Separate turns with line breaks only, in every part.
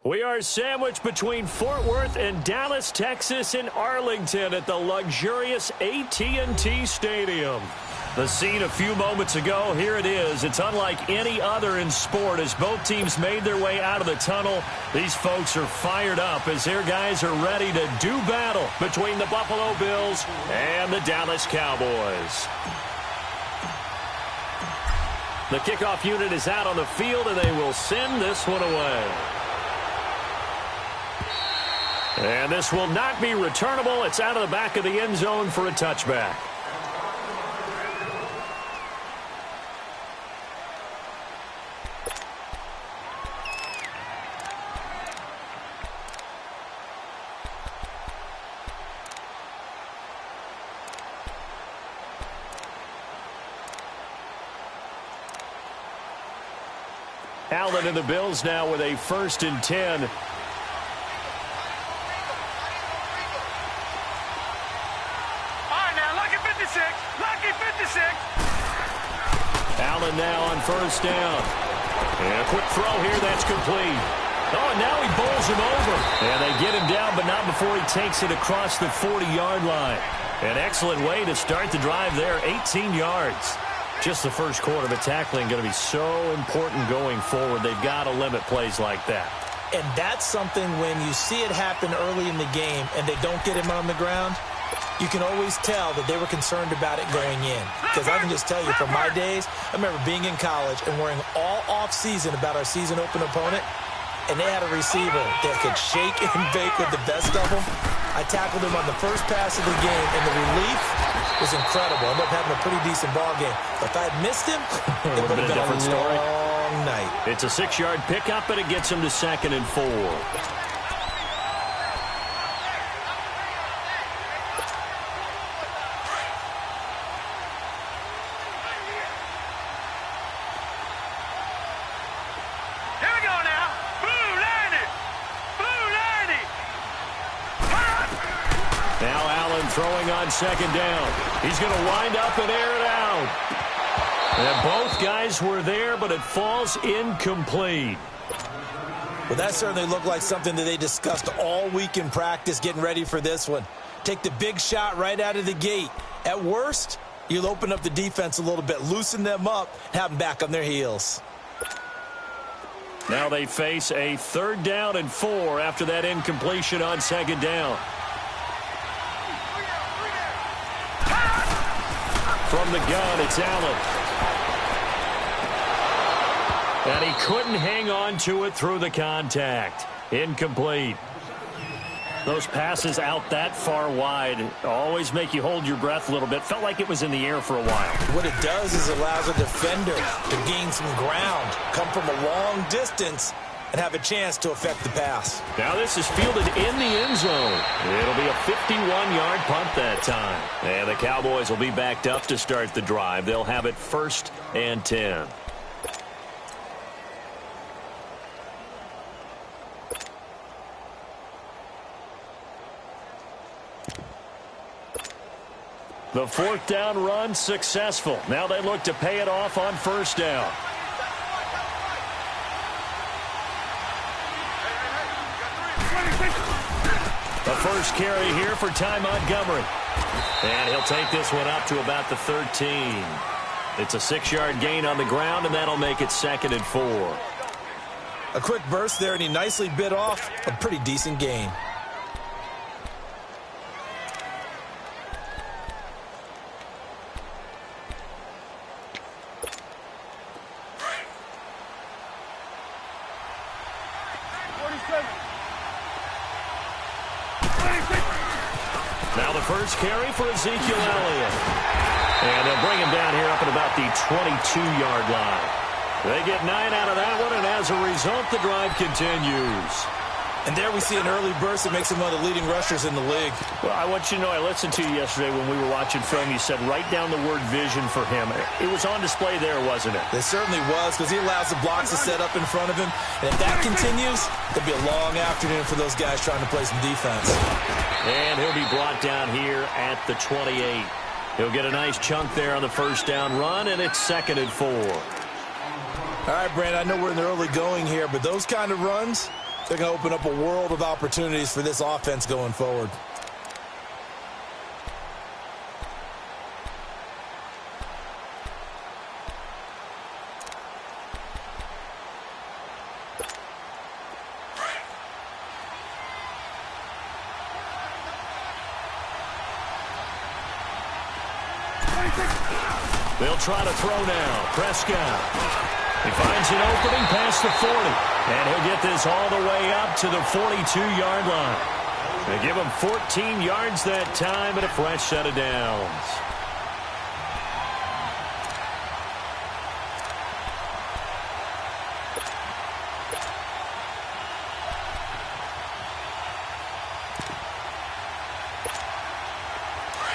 We are sandwiched between Fort Worth and Dallas, Texas in Arlington at the luxurious AT&T Stadium. The scene a few moments ago, here it is. It's unlike any other in sport as both teams made their way out of the tunnel. These folks are fired up as their guys are ready to do battle between the Buffalo Bills and the Dallas Cowboys. The kickoff unit is out on the field, and they will send this one away. And this will not be returnable. It's out of the back of the end zone for a touchback. Allen and the Bills now with a 1st and 10. Allen now on 1st down. And a quick throw here, that's complete. Oh, and now he bowls him over. And they get him down, but not before he takes it across the 40-yard line. An excellent way to start the drive there, 18 yards. Just the first quarter, but tackling going to be so important going forward. They've got to limit plays like that.
And that's something when you see it happen early in the game and they don't get him on the ground, you can always tell that they were concerned about it going in. Because I can just tell you from my days, I remember being in college and worrying all off-season about our season open opponent, and they had a receiver that could shake and bake with the best of them. I tackled him on the first pass of the game, and the relief was incredible. I ended up having a pretty decent ball game. But if I had missed him, it would have been a different story. Long night.
It's a 6-yard pickup, and it gets him to 2nd and 4. Throwing on 2nd down. He's going to wind up and air it out. And both guys were there, but it falls incomplete.
Well, that certainly looked like something that they discussed all week in practice getting ready for this one. Take the big shot right out of the gate. At worst, you'll open up the defense a little bit, loosen them up, have them back on their heels.
Now they face a 3rd down and 4 after that incompletion on 2nd down. From the gun, it's Allen. And he couldn't hang on to it through the contact. Incomplete. Those passes out that far wide always make you hold your breath a little bit. Felt like it was in the air for a while.
What it does is allows a defender to gain some ground, come from a long distance, and have a chance to affect the pass.
Now this is fielded in the end zone. It'll be a 51-yard punt that time. And the Cowboys will be backed up to start the drive. They'll have it 1st and 10. The 4th down run successful. Now they look to pay it off on 1st down. The first carry here for Ty Montgomery. And he'll take this one up to about the 13. It's a 6-yard gain on the ground, and that'll make it 2nd and 4.
A quick burst there, and he nicely bit off a pretty decent gain.
Now the first carry for Ezekiel Elliott. And they'll bring him down here up at about the 22-yard line. They get 9 out of that one, and as a result, the drive continues.
And there we see an early burst that makes him one of the leading rushers in the league.
Well, I want you to know, I listened to you yesterday when we were watching film. You said write down the word vision for him. It was on display there, wasn't it?
It certainly was, because he allows the blocks to set up in front of him. And if that continues, it'll be a long afternoon for those guys trying to play some defense.
And he'll be brought down here at the 28. He'll get a nice chunk there on the first down run, and it's 2nd and 4.
All right, Brandon, I know we're in the early going here, but those kind of runs, They're going to open up a world of opportunities for this offense going forward.
They'll try to throw now. Prescott. He finds an opening past the 40. And he'll get this all the way up to the 42-yard line. They give him 14 yards that time and a fresh set of downs.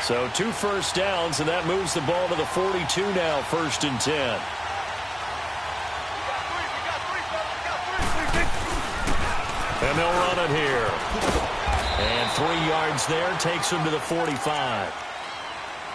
So 2 first downs, and that moves the ball to the 42 now, 1st and 10. And they'll run it here. And 3 yards there takes them to the 45.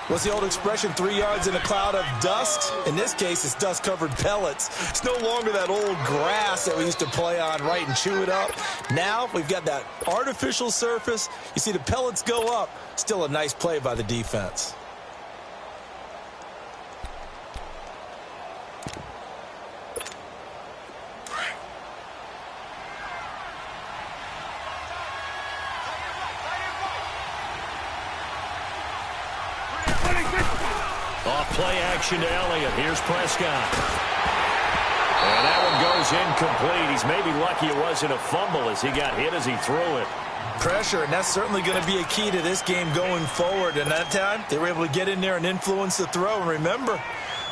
What's the old expression, 3 yards in a cloud of dust? In this case, it's dust-covered pellets. It's no longer that old grass that we used to play on, right, and chew it up. Now we've got that artificial surface. You see the pellets go up. Still a nice play by the defense.
Play action to Elliott. Here's Prescott. And that one goes incomplete. He's maybe lucky it wasn't a fumble as he got hit as he threw it.
Pressure, and that's certainly going to be a key to this game going forward. And that time, they were able to get in there and influence the throw. And remember,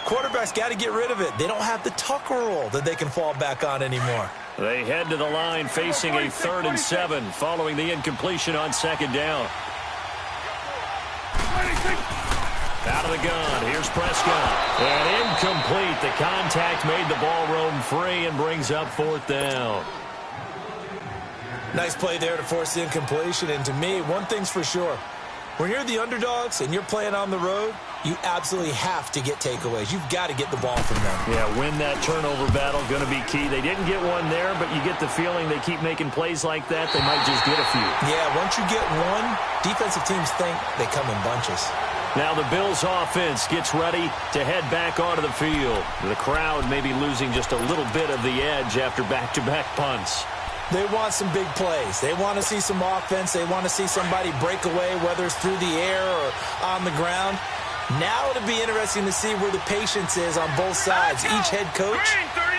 quarterbacks got to get rid of it. They don't have the tuck roll that they can fall back on anymore.
They head to the line facing a 3rd and 7 following the incompletion on 2nd down. Out of the gun, here's Prescott. And incomplete. The contact made the ball roam free and brings up 4th down.
Nice play there to force the incompletion. And to me, one thing's for sure. When you're the underdogs and you're playing on the road, you absolutely have to get takeaways. You've got to get the ball from them.
Yeah, win that turnover battle, going to be key. They didn't get one there, but you get the feeling they keep making plays like that, they might just get a few.
Yeah, once you get one, defensive teams think they come in bunches.
Now the Bills offense gets ready to head back onto the field. The crowd may be losing just a little bit of the edge after back-to-back punts.
They want some big plays. They want to see some offense. They want to see somebody break away, whether it's through the air or on the ground. Now it'll be interesting to see where the patience is on both sides. Each head coach,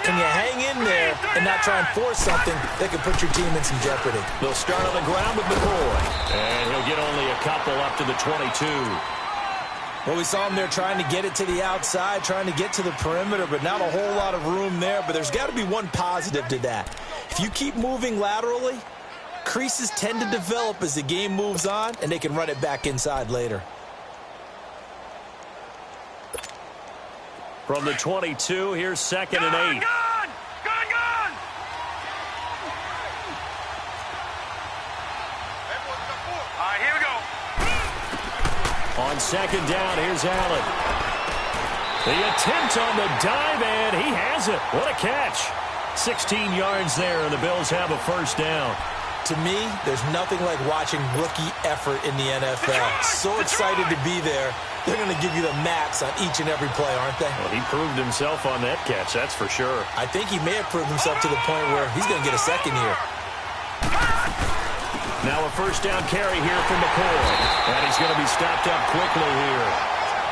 can you hang in there and not try and force something that could put your team in some jeopardy?
They'll start on the ground with McCoy. And he'll get only a couple up to the 22.
Well, we saw him there trying to get it to the outside, trying to get to the perimeter, but not a whole lot of room there. But there's got to be one positive to that. If you keep moving laterally, creases tend to develop as the game moves on, and they can run it back inside later.
From the 22, here's 2nd and 8. On 2nd down, here's Allen. The attempt on the dive, and he has it. What a catch. 16 yards there, and the Bills have a 1st down.
To me, there's nothing like watching rookie effort in the NFL. So excited to be there. They're going to give you the max on each and every play, aren't they?
Well, he proved himself on that catch, that's for sure.
I think he may have proved himself to the point where he's going to get a second here.
Now a 1st down carry here from McCoy. And he's going to be stopped up quickly here.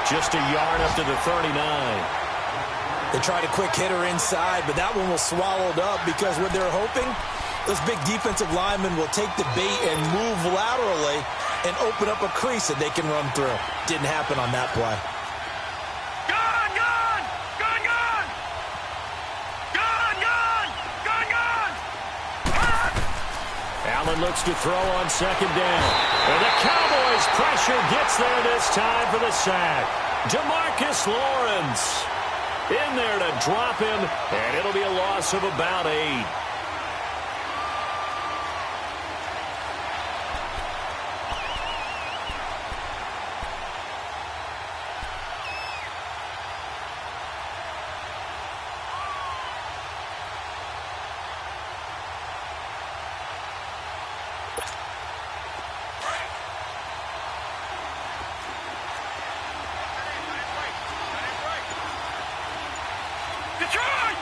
Just a yard up to the 39.
They tried a quick hitter inside, but that one was swallowed up because what they're hoping, those big defensive linemen will take the bait and move laterally and open up a crease that they can run through. Didn't happen on that play.
Allen looks to throw on 2nd down. And the Cowboys' pressure gets there this time for the sack. DeMarcus Lawrence in there to drop him, and it'll be a loss of about 8.
Detroit!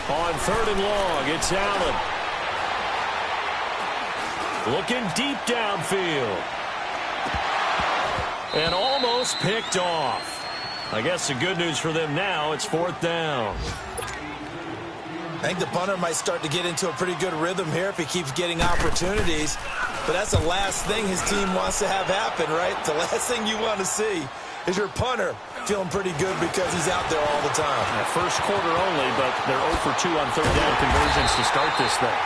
On 3rd and long, it's Allen. Looking deep downfield. And almost picked off. I guess the good news for them now, it's 4th down.
I think the punter might start to get into a pretty good rhythm here if he keeps getting opportunities. But that's the last thing his team wants to have happen, right? The last thing you want to see is your punter feeling pretty good because he's out there all the time.
Yeah, first quarter only, but they're 0 for 2 on 3rd down conversions to start this thing.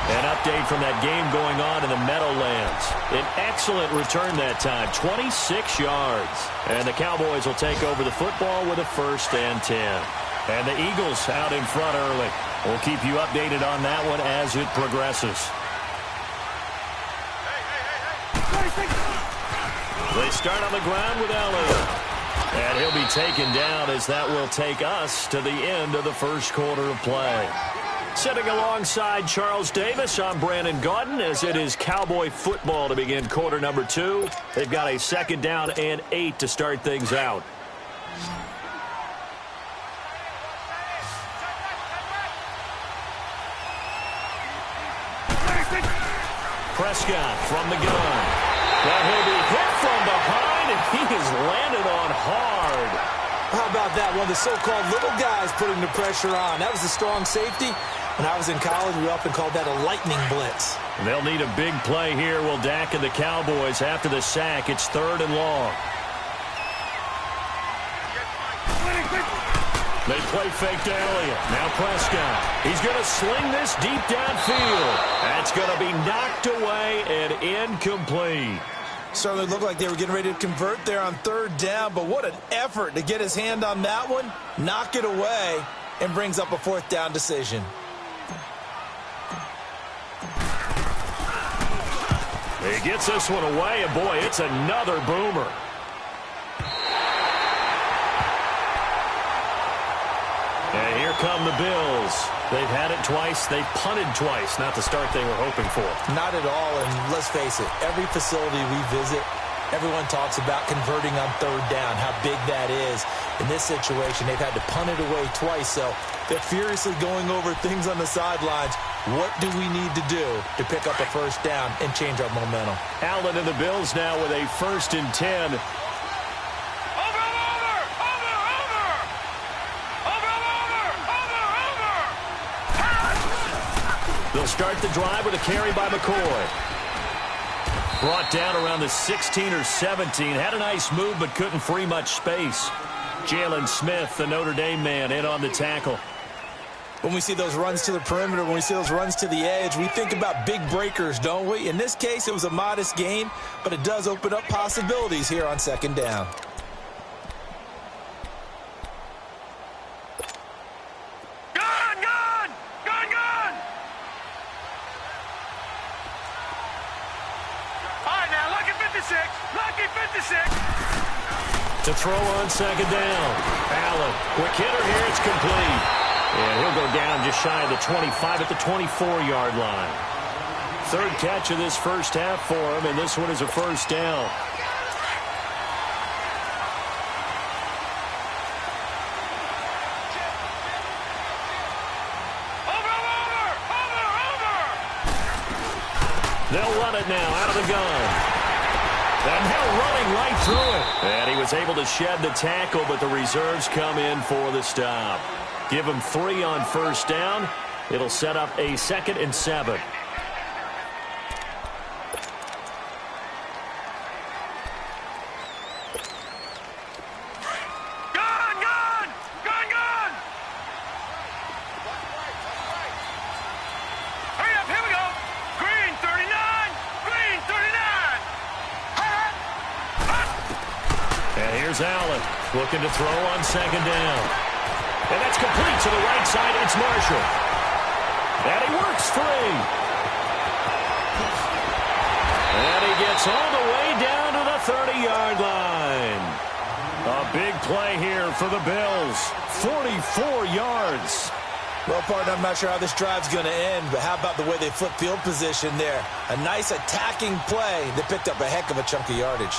An update from that game going on in the Meadowlands. An excellent return that time, 26 yards. And the Cowboys will take over the football with a 1st and 10. And the Eagles out in front early. We'll keep you updated on that one as it progresses. They start on the ground with Elliott. And he'll be taken down as that will take us to the end of the first quarter of play. Sitting alongside Charles Davis, I'm Brandon Gaudin as it is Cowboy football to begin quarter number 2. They've got a 2nd down and 8 to start things out. Prescott from the gun. Well, he'll be hit from behind, and he is landed on hard.
How about that? One of the so-called little guys putting the pressure on. That was a strong safety. When I was in college, we often called that a lightning blitz.
They'll need a big play here, will Dak and the Cowboys. After the sack, it's 3rd and long. They play fake to Elliott. Now Prescott. He's going to sling this deep downfield. That's going to be knocked away and incomplete.
Certainly looked like they were getting ready to convert there on 3rd down, but what an effort to get his hand on that one, knock it away, and brings up a 4th down decision.
He gets this one away, and boy, it's another boomer. And here come the Bills. They've had it twice. They've punted twice. Not the start they were hoping for.
Not at all, and let's face it, every facility we visit, everyone talks about converting on 3rd down, how big that is. In this situation, they've had to punt it away twice, so they're furiously going over things on the sidelines. What do we need to do to pick up a 1st down and change our momentum?
Allen and the Bills now with a 1st and 10. They'll start the drive with a carry by McCoy. Brought down around the 16 or 17. Had a nice move, but couldn't free much space. Jalen Smith, the Notre Dame man, in on the tackle.
When we see those runs to the perimeter, when we see those runs to the edge, we think about big breakers, don't we? In this case, it was a modest gain, but it does open up possibilities here on 2nd down.
To throw on 2nd down. Allen, quick hitter here, it's complete. And he'll go down just shy of the 25 at the 24-yard line. 3rd catch of this first half for him, and this one is a 1st down. They'll run it now out of the gun. And now running right through it. And he was able to shed the tackle, but the reserves come in for the stop. Give him 3 on 1st down. It'll set up a 2nd and 7. Allen looking to throw on 2nd down. And that's complete to the right side. It's Marshall. And he works free. And he gets all the way down to the 30-yard line. A big play here for the Bills. 44 yards.
Well, partner, I'm not sure how this drive's going to end, but how about the way they flip field position there? A nice attacking play that picked up a heck of a chunk of yardage.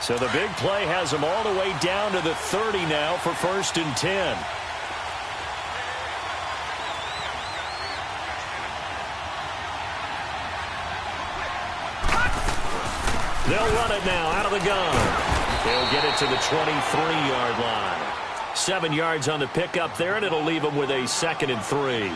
So the big play has them all the way down to the 30 now for 1st and 10. They'll run it now out of the gun. They'll get it to the 23-yard line. 7 yards on the pickup there, and it'll leave them with a 2nd and 3.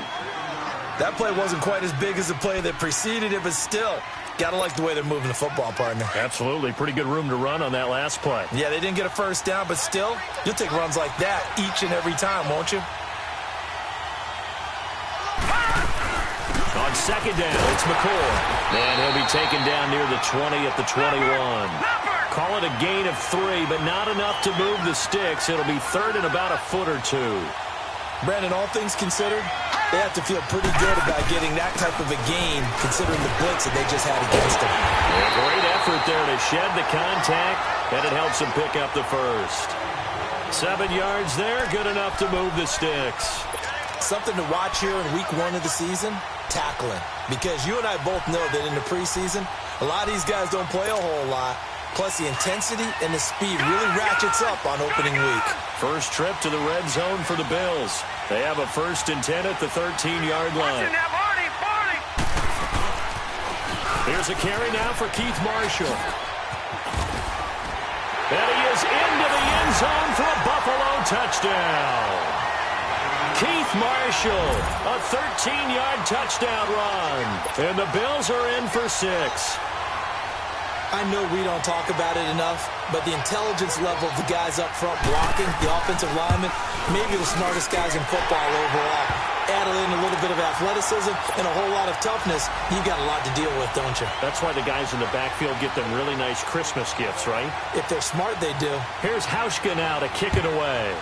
That play wasn't quite as big as the play that preceded it, but still, got to like the way they're moving the football, partner.
Absolutely. Pretty good room to run on that last play.
Yeah, they didn't get a first down, but still, you'll take runs like that each and every time, won't you?
On 2nd down, it's McCoy. And he'll be taken down near the 20 at the 21. Call it a gain of 3, but not enough to move the sticks. It'll be 3rd and about a foot or 2.
Brandon, all things considered, they have to feel pretty good about getting that type of a gain, considering the blitz that they just had against them.
A great effort there to shed the contact, and it helps them pick up the first. 7 yards there, good enough to move the sticks.
Something to watch here in week 1 of the season, tackling. Because you and I both know that in the preseason, a lot of these guys don't play a whole lot. Plus, the intensity and the speed really ratchets up on opening week.
First trip to the red zone for the Bills. They have a 1st and 10 at the 13-yard line. Here's a carry now for Keith Marshall. And he is into the end zone for a Buffalo touchdown. Keith Marshall, a 13-yard touchdown run. And the Bills are in for 6.
I know we don't talk about it enough, but the intelligence level of the guys up front blocking, the offensive linemen, maybe the smartest guys in football overall. Add in a little bit of athleticism and a whole lot of toughness, you've got a lot to deal with, don't you?
That's why the guys in the backfield get them really nice Christmas gifts, right?
If they're smart, they do.
Here's Hauschka now to kick it away.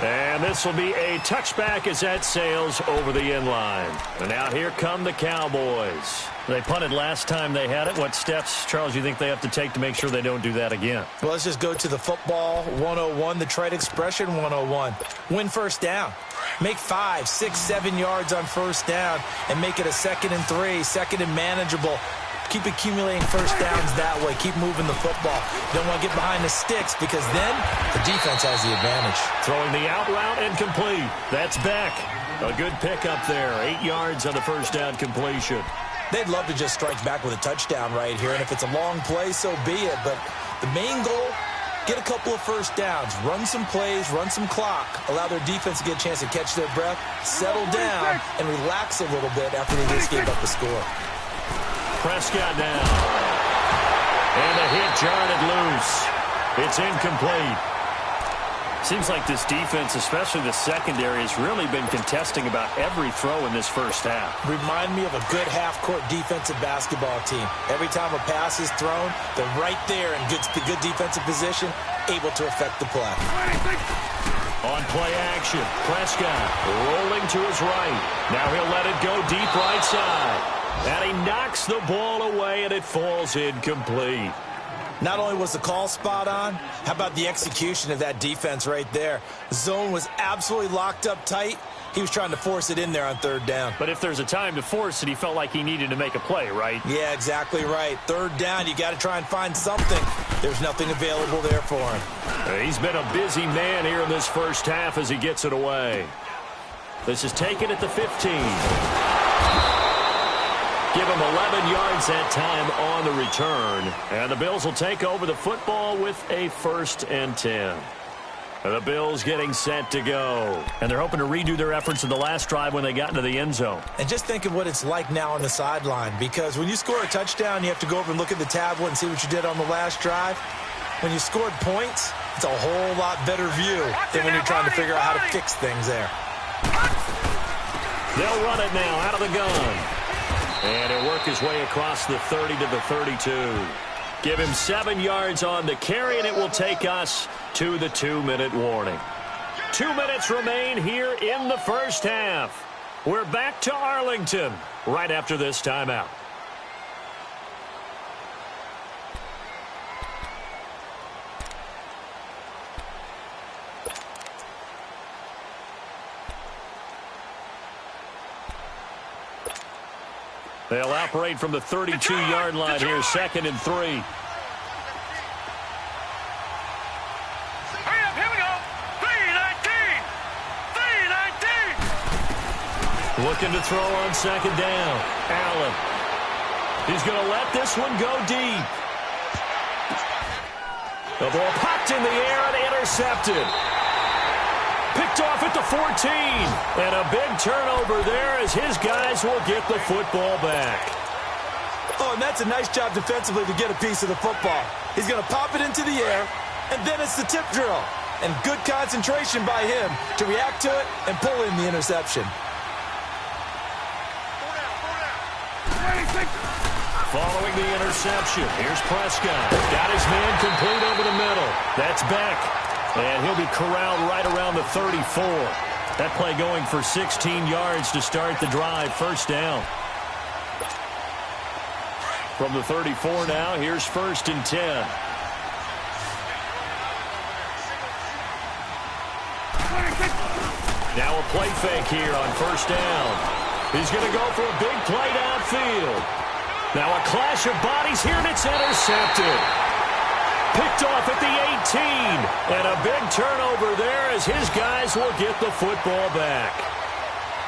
And this will be a touchback as that sails over the end line. And now here come the Cowboys. They punted last time they had it. What steps, Charles, you think they have to take to make sure they don't do that again?
Well, let's just go to the football 101, the trite expression 101. Win first down. Make 5, 6, 7 yards on first down and make it a 2nd and 3, 2nd and manageable. Keep accumulating first downs that way. Keep moving the football. You don't want to get behind the sticks because then the defense has the advantage.
Throwing the out route and complete. That's Beck. A good pickup there. 8 yards on the first down completion.
They'd love to just strike back with a touchdown right here, and if it's a long play, so be it. But the main goal, get a couple of first downs, run some plays, run some clock, allow their defense to get a chance to catch their breath, settle down, and relax a little bit after they just gave up the score.
Prescott now. And the hit jarred loose. It's incomplete. Seems like this defense, especially the secondary, has really been contesting about every throw in this first half.
Remind me of a good half-court defensive basketball team. Every time a pass is thrown, they're right there in good defensive position, able to affect the play.
On play action, Prescott rolling to his right. Now he'll let it go deep right side. And he knocks the ball away, and it falls incomplete.
Not only was the call spot on, how about the execution of that defense right there? The zone was absolutely locked up tight. He was trying to force it in there on 3rd down.
But if there's a time to force it, he felt like he needed to make a play, right?
Yeah, exactly right. 3rd down, you got to try and find something. There's nothing available there for him.
He's been a busy man here in this first half as he gets it away. This is taken at the 15. Give him 11 yards that time on the return. And the Bills will take over the football with a 1st and 10. The Bills getting set to go. And they're hoping to redo their efforts in the last drive when they got into the end zone.
And just think of what it's like now on the sideline. Because when you score a touchdown, you have to go over and look at the tablet and see what you did on the last drive. When you scored points, it's a whole lot better view than when you're trying to figure out how to fix things there.
They'll run it now out of the gun. And he'll work his way across the 30 to the 32. Give him 7 yards on the carry, and it will take us to the 2-minute warning. 2 minutes remain here in the first half. We're back to Arlington right after this timeout. They'll operate from the 32-yard line here, 2nd and 3.
Hurry up, here we go. 3-19.
Looking to throw on 2nd down. Allen. He's going to let this one go deep. The ball popped in the air and intercepted. Picked off at the 14. And a big turnover there as his guys will get the football back.
Oh, and that's a nice job defensively to get a piece of the football. He's going to pop it into the air, and then it's the tip drill. And good concentration by him to react to it and pull in the interception.
Following the interception, here's Prescott. Got his man complete over the middle. That's Beck. And he'll be corralled right around the 34. That play going for 16 yards to start the drive. 1st down. From the 34 now, here's 1st and 10. Now a play fake here on 1st down. He's going to go for a big play downfield. Now a clash of bodies here, and it's intercepted. Picked off at the 18. And a big turnover there as his guys will get the football back.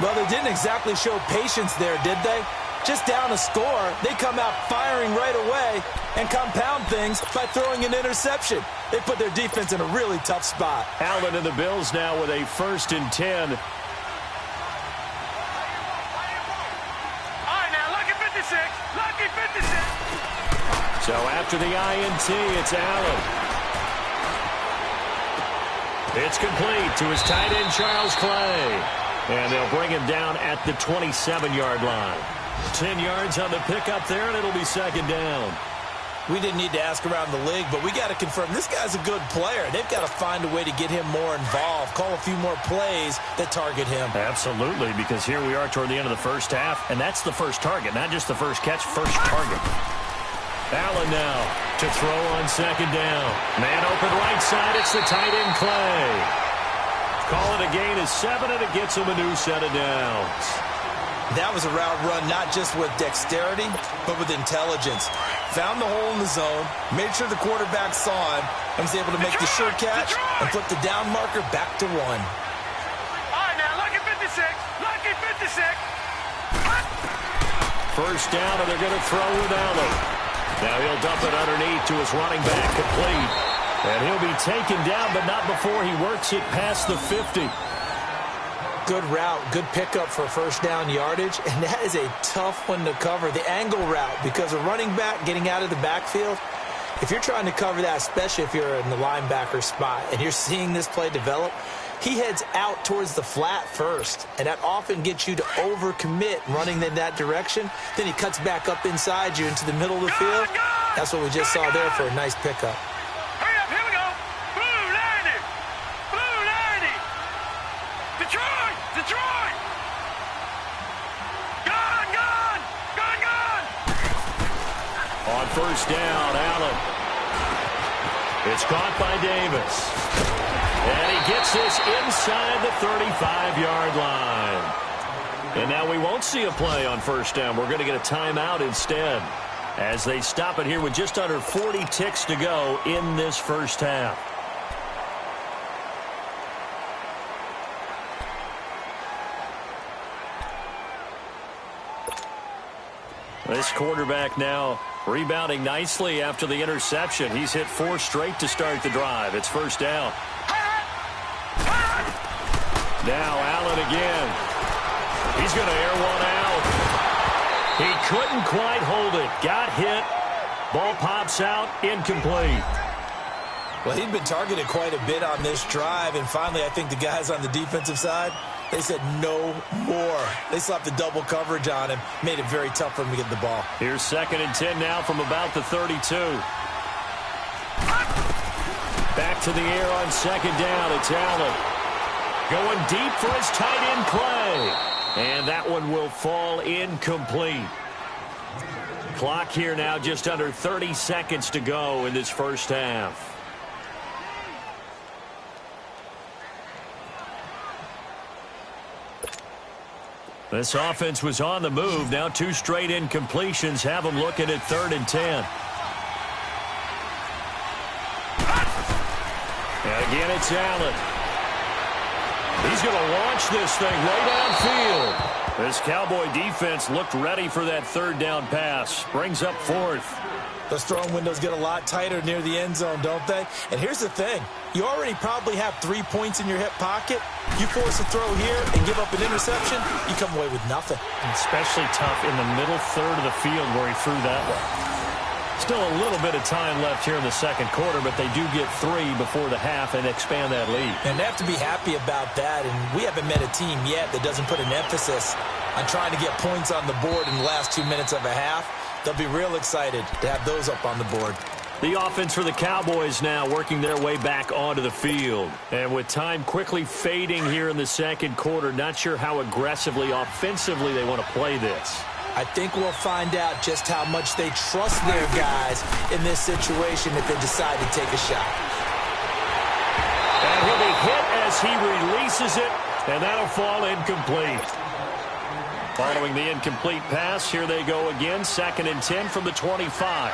Well, they didn't exactly show patience there, did they? Just down a score, they come out firing right away and compound things by throwing an interception. They put their defense in a really tough spot.
Allen and the Bills now with a 1st and 10.
Lucky 56.
So after the INT, it's Allen. It's complete to his tight end, Charles Clay. And they'll bring him down at the 27-yard line. 10 yards on the pickup there, and it'll be 2nd down.
We didn't need to ask around the league, but we got to confirm this guy's a good player. They've got to find a way to get him more involved, call a few more plays that target him.
Absolutely, because here we are toward the end of the 1st half, and that's the first target, not just the first catch, first target. Allen now to throw on 2nd down. Man open right side, it's the tight end Clay. Call it a gain of 7, and it gets him a new set of downs.
That was a route run not just with dexterity, but with intelligence. Found the hole in the zone, made sure the quarterback saw him, and was able to make the sure catch and flip the down marker back to 1.
All right, now, lucky 56. Lucky 56.
1st down, and they're going to throw with Allen. Now he'll dump it underneath to his running back, complete. And he'll be taken down, but not before he works it past the 50.
Good route, good pickup for 1st down yardage, and that is a tough one to cover. The angle route, because a running back getting out of the backfield, if you're trying to cover that, especially if you're in the linebacker spot, and you're seeing this play develop, he heads out towards the flat first, and that often gets you to overcommit running in that direction. Then he cuts back up inside you into the middle of the field. That's what we just saw there for a nice pickup.
Hurry up, here we go. Blue 90. Blue 90. Detroit. Detroit. Gone, gone. Gone, gone.
On 1st down, Allen. It's caught by Davis. And he gets this inside the 35-yard line. And now we won't see a play on 1st down. We're going to get a timeout instead as they stop it here with just under 40 ticks to go in this 1st half. This quarterback now rebounding nicely after the interception. He's hit 4 straight to start the drive. It's 1st down. Now Allen again. He's going to air one out. He couldn't quite hold it. Got hit. Ball pops out. Incomplete.
Well, he'd been targeted quite a bit on this drive, and finally I think the guys on the defensive side, they said no more. They slapped the double coverage on him, made it very tough for him to get the ball.
Here's 2nd and 10 now from about the 32. Back to the air on 2nd down. It's Allen. Going deep for his tight end Clay. And that one will fall incomplete. Clock here now just under 30 seconds to go in this 1st half. This offense was on the move. Now 2 straight incompletions have them looking at 3rd and 10. And again, it's Allen. He's going to launch this thing way downfield. This Cowboy defense looked ready for that 3rd down pass. Brings up 4th.
Those throwing windows get a lot tighter near the end zone, don't they? And here's the thing. You already probably have 3 points in your hip pocket. You force a throw here and give up an interception, you come away with nothing.
Especially tough in the middle third of the field where he threw that one. Still a little bit of time left here in the 2nd quarter, but they do get 3 before the half and expand that lead.
And they have to be happy about that, and we haven't met a team yet that doesn't put an emphasis on trying to get points on the board in the last 2 minutes of a half. They'll be real excited to have those up on the board.
The offense for the Cowboys now working their way back onto the field. And with time quickly fading here in the 2nd quarter, not sure how aggressively, offensively they want to play this.
I think we'll find out just how much they trust their guys in this situation if they decide to take a shot.
And he'll be hit as he releases it, and that'll fall incomplete. Following the incomplete pass, here they go again, 2nd and 10 from the 25.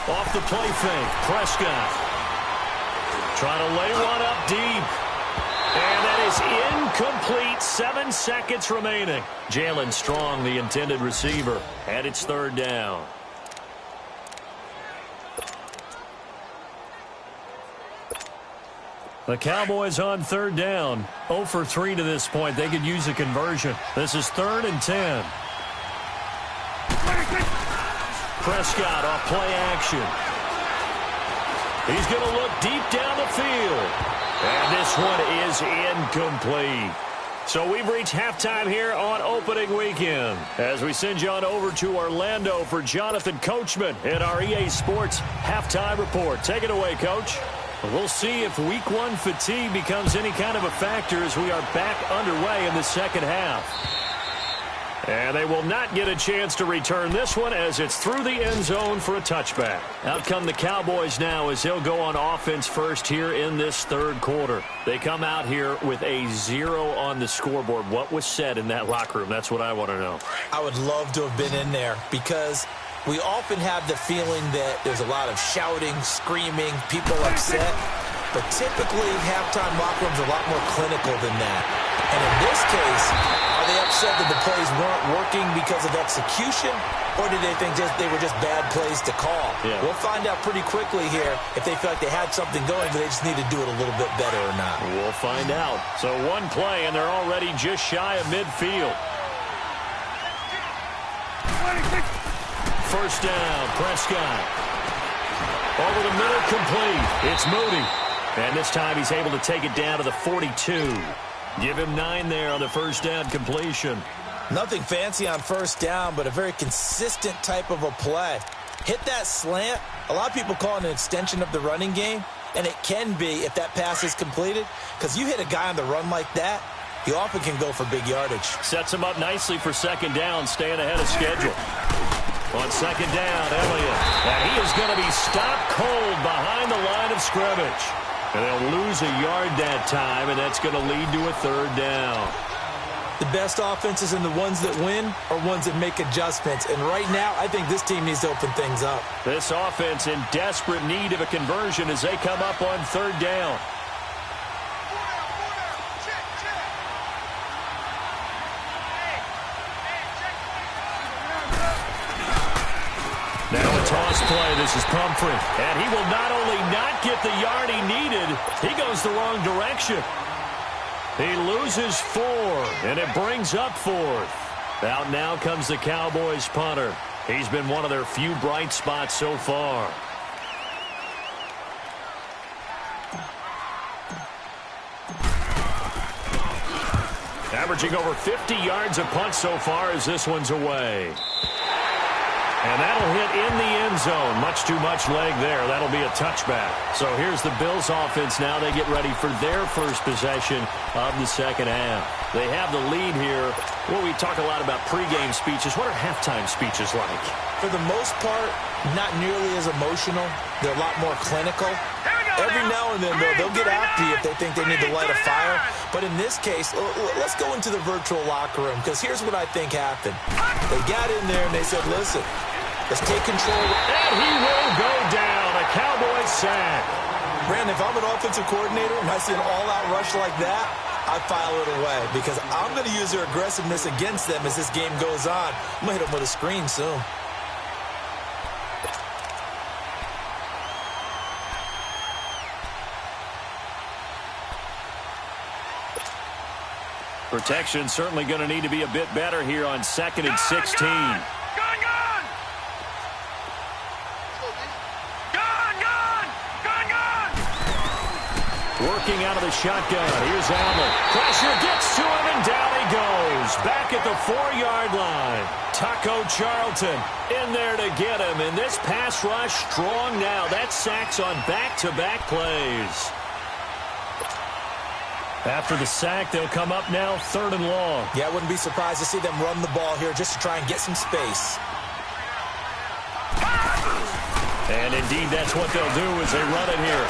Off the play fake, Prescott. Trying to lay one up deep. And that is incomplete. 7 seconds remaining. Jalen Strong, the intended receiver. And it's 3rd down. The Cowboys on 3rd down. 0 for 3 to this point. They could use a conversion. This is 3rd and 10. Prescott off play action. He's going to look deep down the field. And this one is incomplete. So we've reached halftime here on opening weekend. As we send you on over to Orlando for Jonathan Coachman in our EA Sports Halftime Report. Take it away, Coach. We'll see if Week 1 fatigue becomes any kind of a factor as we are back underway in the 2nd half. And they will not get a chance to return this one as it's through the end zone for a touchback. Out come the Cowboys now as they'll go on offense first here in this 3rd quarter. They come out here with a 0 on the scoreboard. What was said in that locker room? That's what I want to know.
I would love to have been in there because we often have the feeling that there's a lot of shouting, screaming, people upset. But typically, halftime locker rooms are a lot more clinical than that. And in this case, are they upset that the plays weren't working because of execution? Or did they think they were just bad plays to call? Yeah. We'll find out pretty quickly here if they feel like they had something going, but they just need to do it a little bit better or not.
We'll find out. So 1 play, and they're already just shy of midfield. 1st down, Prescott. Over the middle, complete. It's Moody. And this time he's able to take it down to the 42. Give him 9 there on the 1st down completion.
Nothing fancy on 1st down, but a very consistent type of a play. Hit that slant. A lot of people call it an extension of the running game, and it can be if that pass is completed, because you hit a guy on the run like that, you often can go for big yardage.
Sets him up nicely for 2nd down, staying ahead of schedule. On 2nd down, Elliott. And he is going to be stopped cold behind the line of scrimmage. And they'll lose a yard that time, and that's going to lead to a 3rd down.
The best offenses and the ones that win are ones that make adjustments. And right now, I think this team needs to open things up.
This offense in desperate need of a conversion as they come up on 3rd down. Now a toss play. This is Pumphrey. And he will not only not get the yard he needed, he goes the wrong direction. He loses 4, and it brings up 4th. Out now comes the Cowboys punter. He's been one of their few bright spots so far. Averaging over 50 yards a punt so far as this one's away. And that'll hit in the end zone. Much too much leg there. That'll be a touchback. So here's the Bills offense now. They get ready for their first possession of the 2nd half. They have the lead here. Well, we talk a lot about pregame speeches. What are halftime speeches like?
For the most part, not nearly as emotional. They're a lot more clinical.
Here we go.
Every now and then, though, they'll get after you if they think they need to light a fire. But in this case, let's go into the virtual locker room, because here's what I think happened. They got in there and they said, listen, let's take control.
And he will go down. A Cowboys sack.
Brandon, if I'm an offensive coordinator and I see an all-out rush like that, I file it away, because I'm going to use their aggressiveness against them as this game goes on. I'm going to hit them with a screen soon.
Protection certainly going to need to be a bit better here on 2nd and 16.
Gone!
Working out of the shotgun. Here's Allen. Pressure gets to him, and down he goes. Back at the 4-yard line. Taco Charlton in there to get him. And this pass rush strong now. That's sacks on back-to-back plays. After the sack, they'll come up now 3rd and long.
Yeah, I wouldn't be surprised to see them run the ball here just to try and get some space.
And indeed, that's what they'll do as they run it here.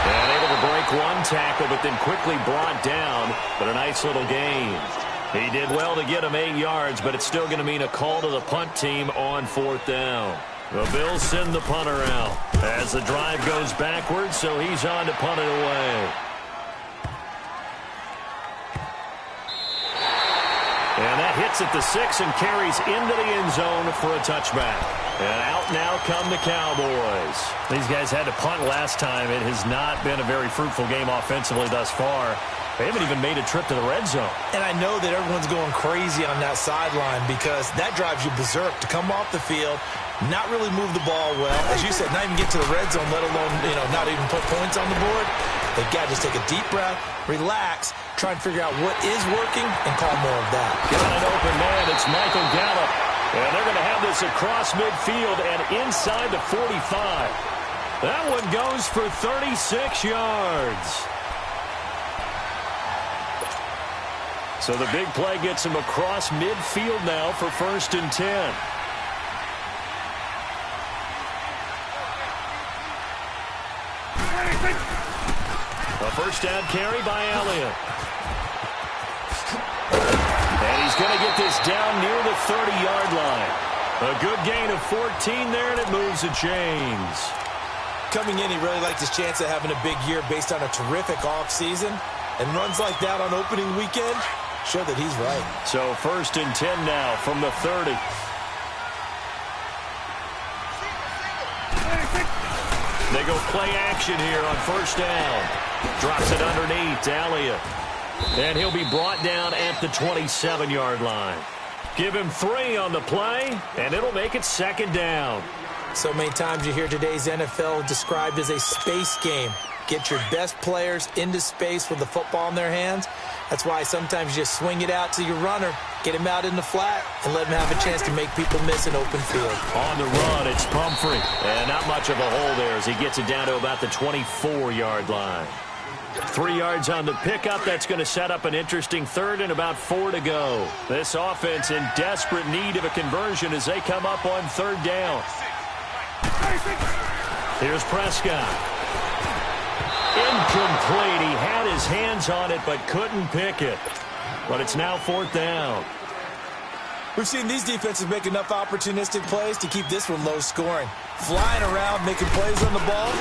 And able to break one tackle, but then quickly brought down. But a nice little gain. He did well to get him 8 yards, but it's still going to mean a call to the punt team on 4th down. The Bills send the punter out as the drive goes backwards, so he's on to punt it away. And that hits at the 6 and carries into the end zone for a touchback. And out now come the Cowboys. These guys had to punt last time. It has not been a very fruitful game offensively thus far. They haven't even made a trip to the red zone. And I know that everyone's going crazy on that sideline because that drives you berserk to come off the field, not really move the ball well. As you said, not even get to the red zone, let alone, not even put points on the board. They've got to just take a deep breath, relax, try and figure out what is working, and call more of that. Got an open man. It's Michael Gallup. And they're going to have this across midfield and inside the 45. That one goes for 36 yards. So the big play gets him across midfield now for 1st and 10. A 1st down carry by Elliott. And he's going to get this down near the 30-yard line. A good gain of 14 there, and it moves the chains.
Coming in, he really liked his chance of having a big year based on a terrific offseason. And runs like that on opening weekend show that he's right.
So 1st and 10 now from the 30. They go play action here on 1st down. Drops it underneath to Elliott. And he'll be brought down at the 27-yard line. Give him 3 on the play, and it'll make it 2nd down.
So many times you hear today's NFL described as a space game. Get your best players into space with the football in their hands. That's why sometimes you just swing it out to your runner, get him out in the flat, and let him have a chance to make people miss an open field.
On the run, it's Pumphrey. And not much of a hole there as he gets it down to about the 24-yard line. 3 yards on the pickup. That's going to set up an interesting 3rd and about 4 to go. This offense in desperate need of a conversion as they come up on 3rd down. Here's Prescott. Incomplete. He had his hands on it but couldn't pick it. But it's now 4th down.
We've seen these defenses make enough opportunistic plays to keep this one low scoring. Flying around, making plays on the ball,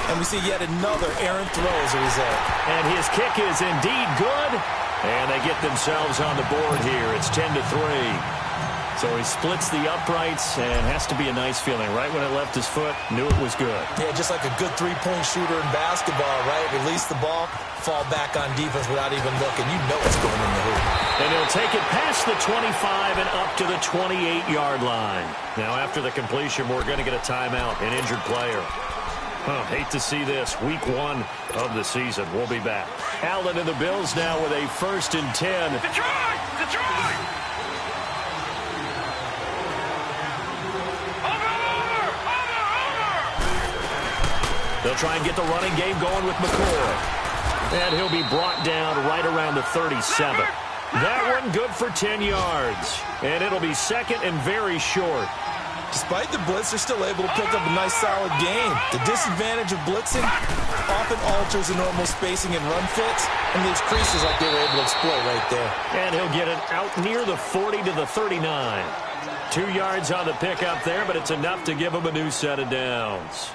and we see yet another errant throw as a result.
And his kick is indeed good. And they get themselves on the board here. It's 10-3. So he splits the uprights and has to be a nice feeling. Right when it left his foot, knew it was good.
Yeah, just like a good three-point shooter in basketball, right? Release the ball, fall back on defense without even looking. You know it's going in the hoop.
And he'll take it past the 25 and up to the 28-yard line. Now, after the completion, we're going to get a timeout, an injured player. Hate to see this. Week 1 of the season. We'll be back. Allen and the Bills now with a 1st and 10.
Detroit! Detroit!
They'll try and get the running game going with McCoy. And he'll be brought down right around the 37. That one good for 10 yards. And it'll be 2nd and very short.
Despite the blitz, they're still able to pick up a nice, solid gain. The disadvantage of blitzing often alters the normal spacing and run fits, and leaves creases like they were able to exploit right there.
And he'll get it out near the 40 to the 39. 2 yards on the pickup there, but it's enough to give him a new set of downs.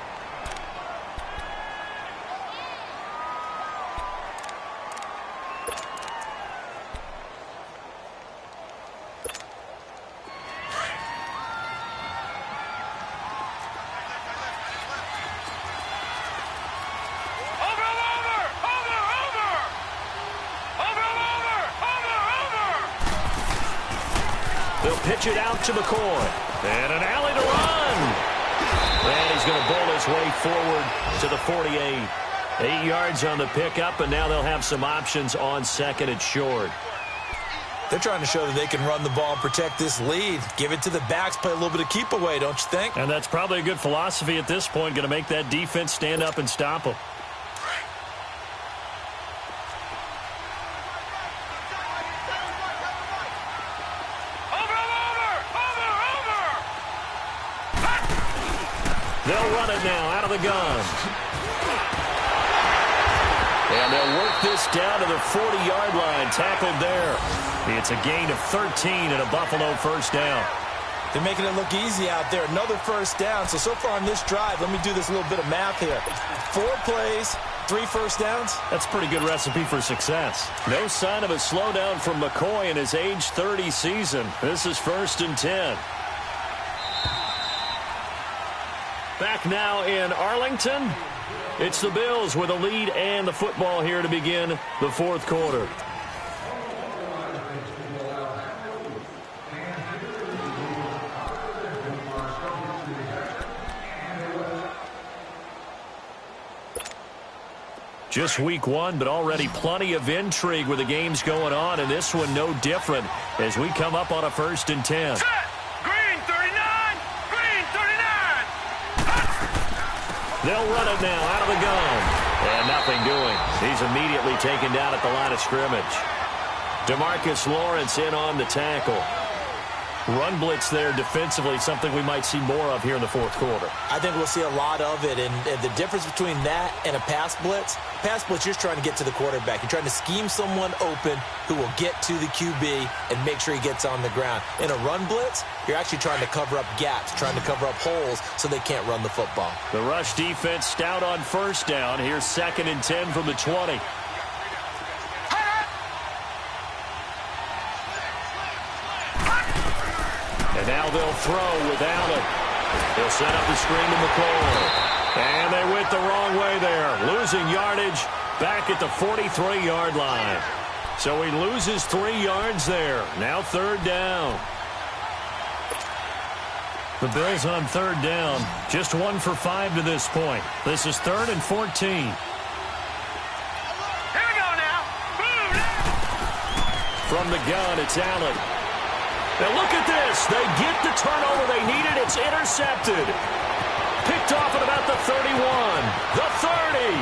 They'll pitch it out to McCoy. And an alley to run. And he's going to bowl his way forward to the 48. 8 yards on the pickup, and now they'll have some options on second and short.
They're trying to show that they can run the ball and protect this lead. Give it to the backs, play a little bit of keep away, don't you think?
And that's probably a good philosophy at this point, going to make that defense stand up and stop them. They'll run it now out of the gun. And they'll work this down to the 40-yard line, tackled there. It's a gain of 13 and a Buffalo first down.
They're making it look easy out there. Another first down. So far on this drive, let me do this little bit of math here. 4 plays, 3 first downs.
That's a pretty good recipe for success. No sign of a slowdown from McCoy in his age 30 season. This is 1st and 10. Back now in Arlington. It's the Bills with a lead and the football here to begin the 4th quarter. Just week 1, but already plenty of intrigue with the games going on, and this one no different as we come up on a 1st and 10.
Set! Green 39! Green 39!
They'll run it now out of the gun. And nothing doing. He's immediately taken down at the line of scrimmage. DeMarcus Lawrence in on the tackle. Run blitz there defensively, something we might see more of here in the 4th quarter.
I think we'll see a lot of it, and the difference between that and a pass blitz, you're just trying to get to the quarterback. You're trying to scheme someone open who will get to the QB and make sure he gets on the ground. In a run blitz, you're actually trying to cover up gaps, trying to cover up holes so they can't run the football.
The rush defense stout on first down. Here's 2nd and 10 from the 20. And now they'll throw with Allen. He'll set up the screen to McCoy. And they went the wrong way there. Losing yardage back at the 43-yard line. So he loses 3 yards there. Now 3rd down. The Bills on 3rd down. Just 1 for 5 to this point. This is 3rd and 14.
Here we go now. Boom!
From the gun, it's Allen. Now look at this. They get the turnover they needed. It's intercepted. Picked off at about the 31, the 30,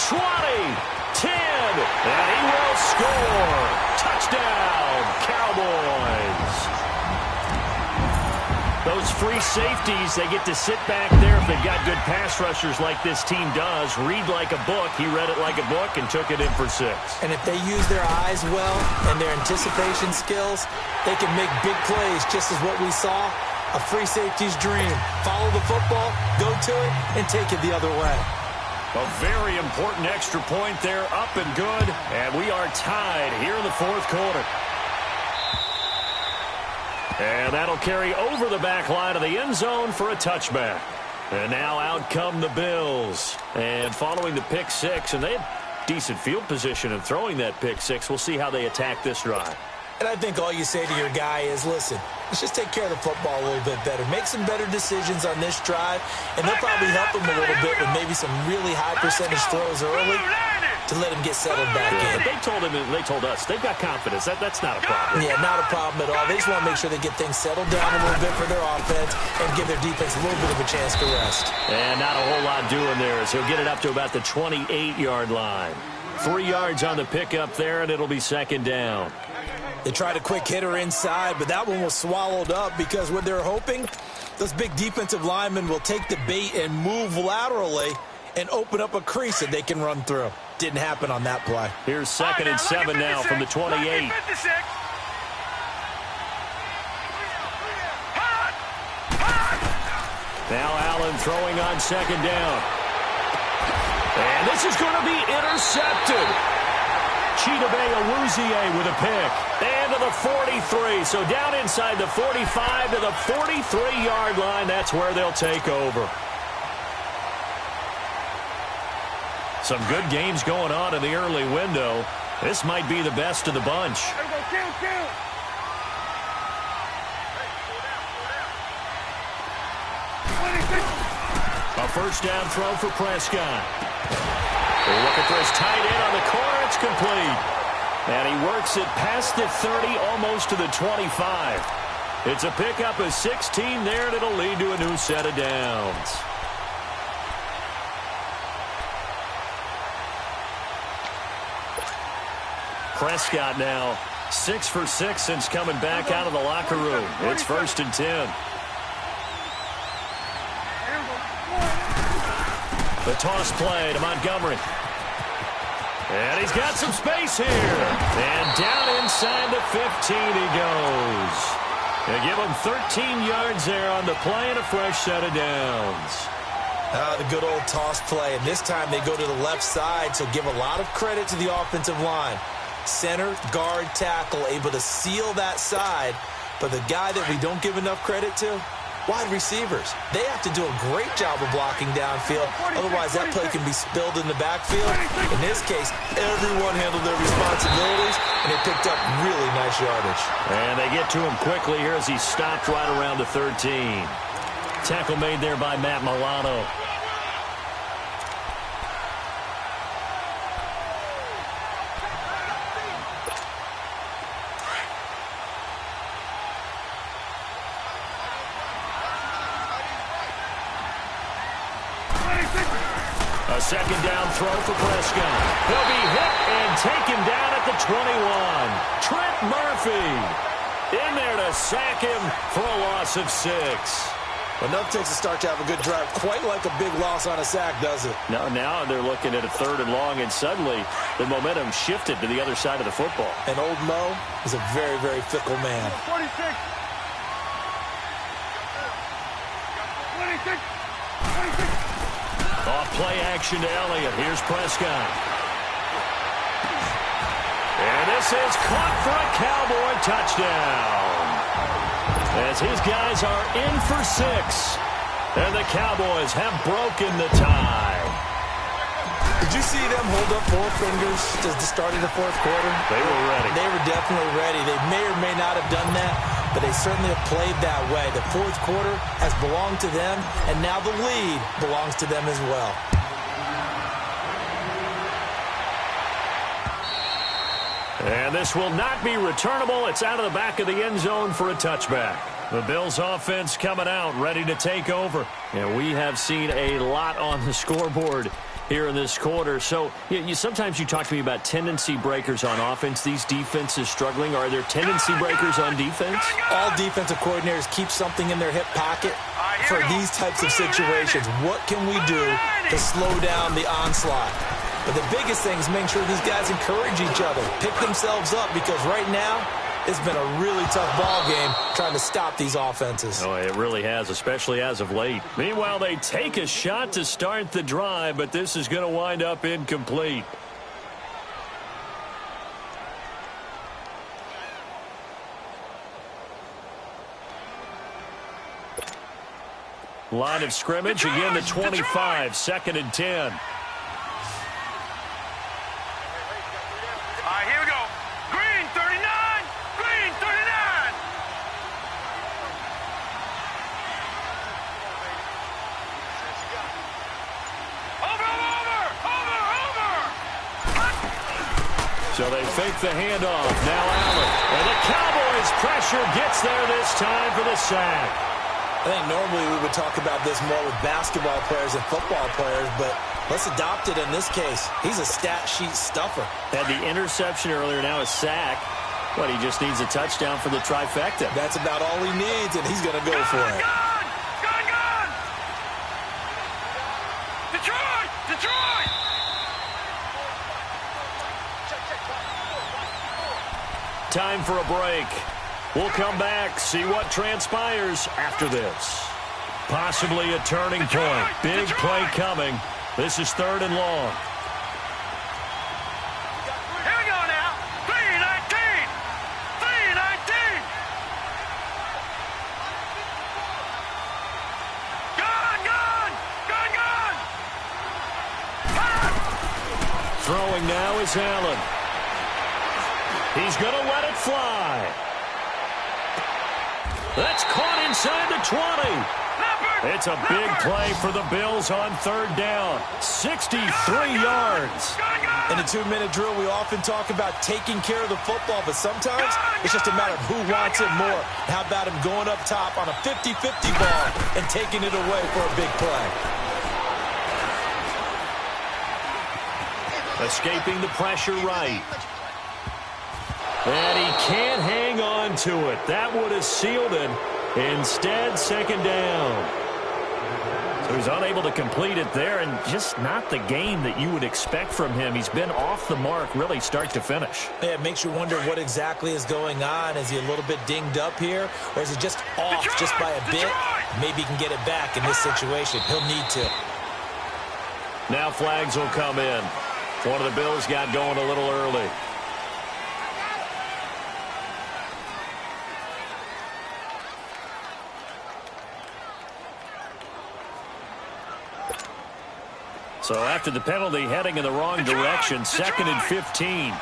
20, 10, and he will score. Touchdown, Cowboys. Those free safeties, they get to sit back there if they've got good pass rushers like this team does. Read like a book. He read it like a book and took it in for 6.
And if they use their eyes well and their anticipation skills, they can make big plays, just as what we saw. A free safety's dream. Follow the football, go to it, and take it the other way.
A very important extra point there, up and good. And we are tied here in the 4th quarter. And that'll carry over the back line of the end zone for a touchback. And now out come the Bills. And following the pick 6, and they had decent field position in throwing that pick 6. We'll see how they attack this drive.
And I think all you say to your guy is, listen, let's just take care of the football a little bit better. Make some better decisions on this drive, and they'll probably help him a little bit with maybe some really high percentage throws early to let him get settled back in.
But they told us they've got confidence. That's not a problem.
Yeah, not a problem at all. They just want to make sure they get things settled down a little bit for their offense and give their defense a little bit of a chance to rest.
And not a whole lot doing there as he'll get it up to about the 28-yard line. 3 yards on the pickup there, and it'll be 2nd down.
They tried a quick hitter inside, but that one was swallowed up because what they're hoping, those big defensive linemen will take the bait and move laterally and open up a crease that they can run through. Didn't happen on that play.
Here's 2nd and 7 now from the 28. Now Allen throwing on 2nd down. And this is going to be intercepted. Chidobe Awuzie with a pick. And to the 43. So down inside the 45 to the 43-yard line. That's where they'll take over. Some good games going on in the early window. This might be the best of the bunch. A first down throw for Prescott. They're looking for his tight end on the corner. It's complete. And he works it past the 30, almost to the 25. It's a pickup of 16 there, and it'll lead to a new set of downs. Prescott now 6 for 6 since coming back out of the locker room. It's 1st and 10. The toss play to Montgomery. And he's got some space here. And down inside the 15 he goes. They give him 13 yards there on the play and a fresh set of downs.
The good old toss play. And this time they go to the left side, so give a lot of credit to the offensive line. Center, guard, tackle, able to seal that side. But the guy that we don't give enough credit to, wide receivers. They have to do a great job of blocking downfield. Otherwise, that play can be spilled in the backfield. In this case, everyone handled their responsibilities, and they picked up really nice yardage.
And they get to him quickly here as he stopped right around the 13. Tackle made there by Matt Milano. A second down throw for Prescott. He'll be hit and taken down at the 21. Trent Murphy in there to sack him for a loss of 6.
Enough takes a start to have a good drive. Quite like a big loss on a sack, does it?
No, now they're looking at a 3rd and long, and suddenly the momentum shifted to the other side of the football.
And old Mo is a very, very fickle man.
26. 26. 26.
Off play action to Elliott. Here's Prescott. And this is caught for a Cowboy touchdown. As his guys are in for 6. And the Cowboys have broken the tie.
Did you see them hold up 4 fingers to the start of the 4th quarter?
They were ready.
They were definitely ready. They may or may not have done that, but they certainly have played that way. The 4th quarter has belonged to them, and now the lead belongs to them as well.
And this will not be returnable. It's out of the back of the end zone for a touchback. The Bills offense coming out, ready to take over. And we have seen a lot on the scoreboard here in this quarter. So sometimes you talk to me about tendency breakers on offense. These defenses struggling. Are there tendency breakers on defense?
All defensive coordinators keep something in their hip pocket for these types of situations. What can we do to slow down the onslaught? But the biggest thing is making sure these guys encourage each other, pick themselves up, because right now it's been a really tough ball game trying to stop these offenses.
Oh, it really has, especially as of late. Meanwhile, they take a shot to start the drive, but this is going to wind up incomplete. Line of scrimmage, again the 25, 2nd and 10.
Here we go. Green 39. Green 39. Over.
So they fake the handoff. Now Allen. And the Cowboys pressure gets there this time for the sack.
I think normally we would talk about this more with basketball players and football players, but let's adopt it in this case. He's a stat sheet stuffer.
Had the interception earlier, now a sack. But he just needs a touchdown for the trifecta.
That's about all he needs, and he's going to go for it.
Gone! Detroit!
Time for a break. We'll come back, see what transpires after this. Possibly a turning point. Big play coming. This is 3rd and long.
Here we go now. 3-19. Gone.
Throwing now is Allen. He's going to let it fly. That's caught inside the 20. It's a big play for the Bills on 3rd down. 63 yards.
In a 2-minute drill, we often talk about taking care of the football, but sometimes it's just a matter of who wants it more. How about him going up top on a 50-50 ball and taking it away for a big play?
Escaping the pressure right. And he can't hang on to it. That would have sealed it. Instead, 2nd down. So he's unable to complete it there, and just not the game that you would expect from him. He's been off the mark really start to finish.
Yeah, it makes you wonder what exactly is going on. Is he a little bit dinged up here, or is it just off just by a bit? Maybe he can get it back in this situation. He'll need to.
Now flags will come in. One of the Bills got going a little early. So after the penalty, heading in the wrong direction, 2nd and 15.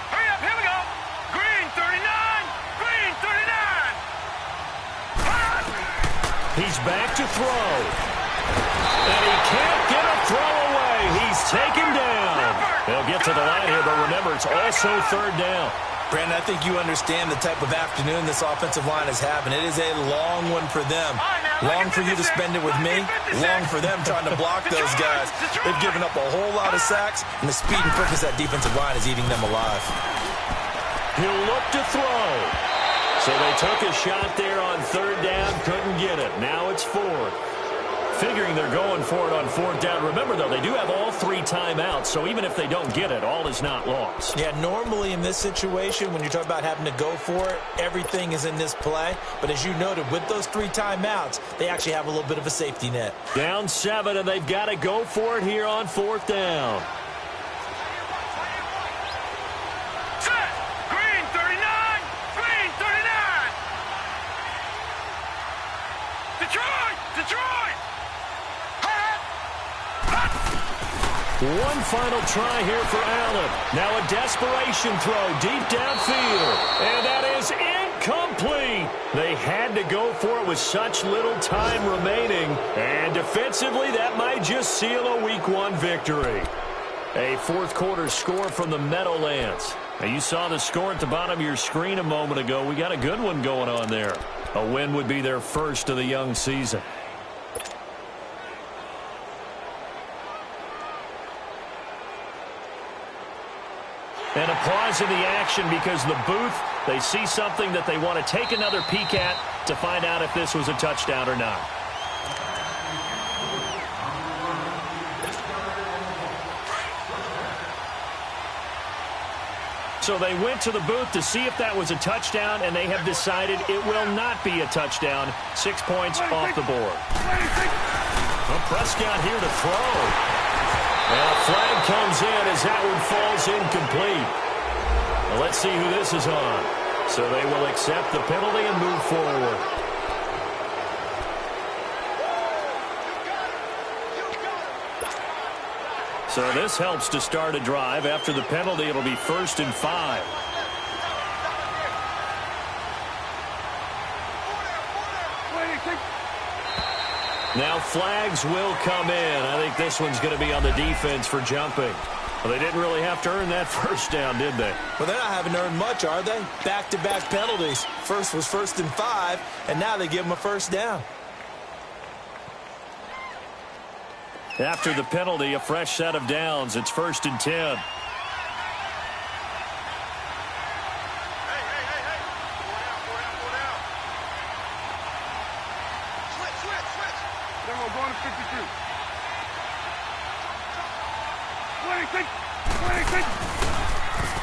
Hurry up, here we go. Green 39.
He's back to throw. And he can't get a throw away. He's taken down. He'll get to the line here, but remember, it's also 3rd down.
Brandon, I think you understand the type of afternoon this offensive line is having. It is a long one for them. Long for you to spend it with me. Long for them trying to block those guys. They've given up a whole lot of sacks, and the speed and quickness of that defensive line is eating them alive.
He'll look to throw. So they took a shot there on 3rd down, couldn't get it. Now it's 4th. Figuring they're going for it on 4th down. Remember, though, they do have all 3 timeouts, so even if they don't get it, all is not lost.
Yeah, normally in this situation, when you're talking about having to go for it, everything is in this play. But as you noted, with those 3 timeouts, they actually have a little bit of a safety net.
Down 7, and they've got to go for it here on 4th down.
Set. Green 39. Detroit.
One final try here for Allen. Now a desperation throw deep downfield. And that is incomplete. They had to go for it with such little time remaining. And defensively, that might just seal a Week 1 victory. A 4th quarter score from the Meadowlands. Now you saw the score at the bottom of your screen a moment ago. We got a good one going on there. A win would be their first of the young season. And a pause in the action because the booth, they see something that they want to take another peek at to find out if this was a touchdown or not. So they went to the booth to see if that was a touchdown, and they have decided it will not be a touchdown. 6 points off the board. Well, Prescott here to throw. And a flag comes in as that one falls incomplete. Well, let's see who this is on. So they will accept the penalty and move forward. So this helps to start a drive. After the penalty, it'll be 1st and 5. Now flags will come in. I think this one's going to be on the defense for jumping. Well, they didn't really have to earn that 1st down, did they?
Well, they're not having to earn much, are they? Back-to-back penalties. First was 1st and 5, and now they give them a 1st down.
After the penalty, a fresh set of downs. It's 1st and 10.
going to 52. 26.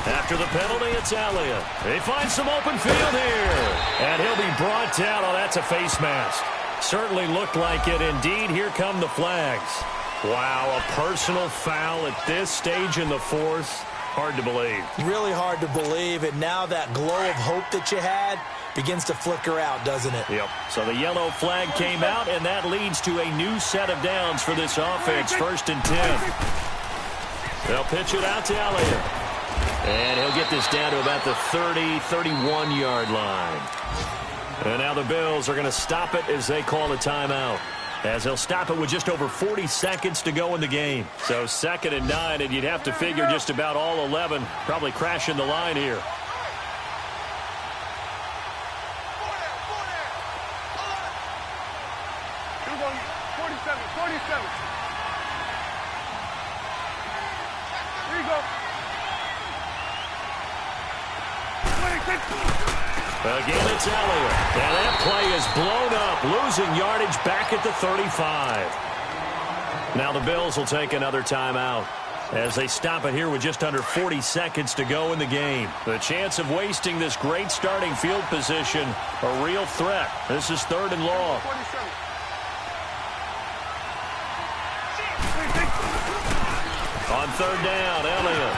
After the penalty, it's Elliott. He finds some open field here. And he'll be brought down. Oh, that's a face mask. Certainly looked like it. Indeed, here come the flags. Wow, a personal foul at this stage in the fourth. Hard to believe. Really hard to believe. And now that glow of hope that you had begins to flicker out, doesn't it? Yep. So the yellow flag came out, and that leads to a new set of downs for this offense. 1st and 10. They'll pitch it out to Elliott. And he'll get this down to about the 30, 31-yard line. And now the Bills are going to stop it as they call a timeout. As they'll stop it with just over 40 seconds to go in the game. So 2nd and 9, and you'd have to figure just about all 11 probably crashing the line here.
You're going 47. Here you go. 26.
Again, it's Elliott. And that play is blown up, losing yardage back at the 35. Now the Bills will take another timeout as they stop it here with just under 40 seconds to go in the game. The chance of wasting this great starting field position, a real threat. This is 3rd and long.
47.
On 3rd down, Elliott.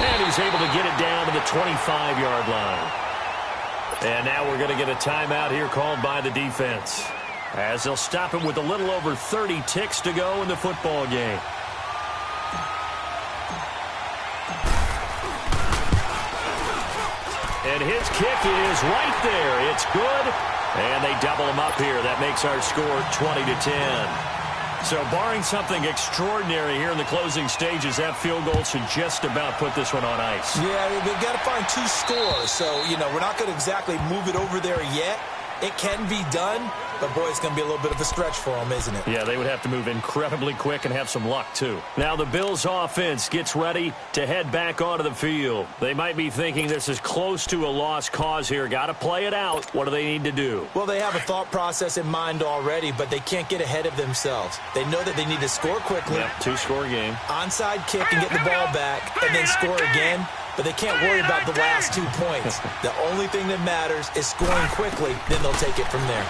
And he's able to get it down to the 25-yard line. And now we're going to get a timeout here called by the defense, as they'll stop it with a little over 30 ticks to go in the football game. And his kick is right there. It's good. And they double him up here. That makes our score 20-10. So barring something extraordinary here in the closing stages, that field goal should just about put this one on ice.
Yeah, they've got to find 2 scores. So, we're not going to exactly move it over there yet. It can be done, but, boy, it's going to be a little bit of a stretch for them, isn't it?
Yeah, they would have to move incredibly quick and have some luck, too. Now the Bills' offense gets ready to head back onto the field. They might be thinking this is close to a lost cause here. Got to play it out. What do they need to do?
Well, they have a thought process in mind already, but they can't get ahead of themselves. They know that they need to score quickly.
Yep, 2-score game.
Onside kick and get the ball back, and then score again. But they can't worry about the last 2 points. The only thing that matters is scoring quickly. Then they'll take it from there.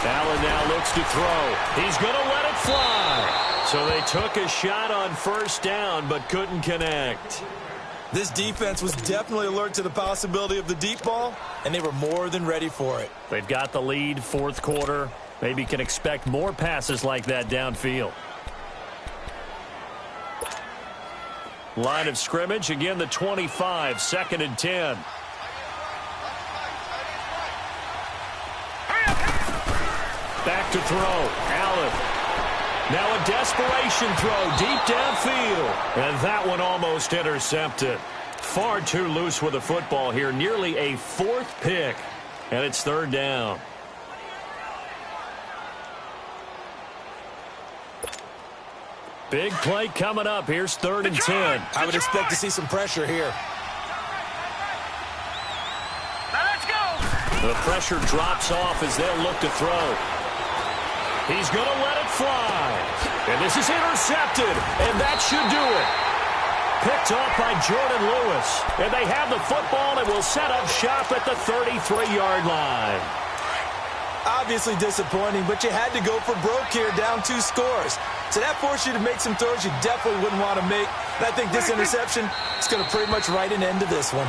Allen now looks to throw. He's going to let it fly. So they took a shot on 1st down, but couldn't connect.
This defense was definitely alert to the possibility of the deep ball, and they were more than ready for it.
They've got the lead, 4th quarter. Maybe can expect more passes like that downfield. Line of scrimmage, again the 25, 2nd and 10. Back to throw, Allen. Now a desperation throw deep downfield. And that one almost intercepted. Far too loose with the football here, nearly a 4th pick. And it's 3rd down. Big play coming up. Here's 3rd and 10.
I would expect to see some pressure here.
Now let's go.
The pressure drops off as they'll look to throw. He's going to let it fly. And this is intercepted. And that should do it. Picked off by Jordan Lewis. And they have the football and will set up shop at the 33-yard line.
Obviously disappointing, but you had to go for broke here, down 2 scores. So that forced you to make some throws you definitely wouldn't want to make. And I think this interception is going to pretty much write an end to this one.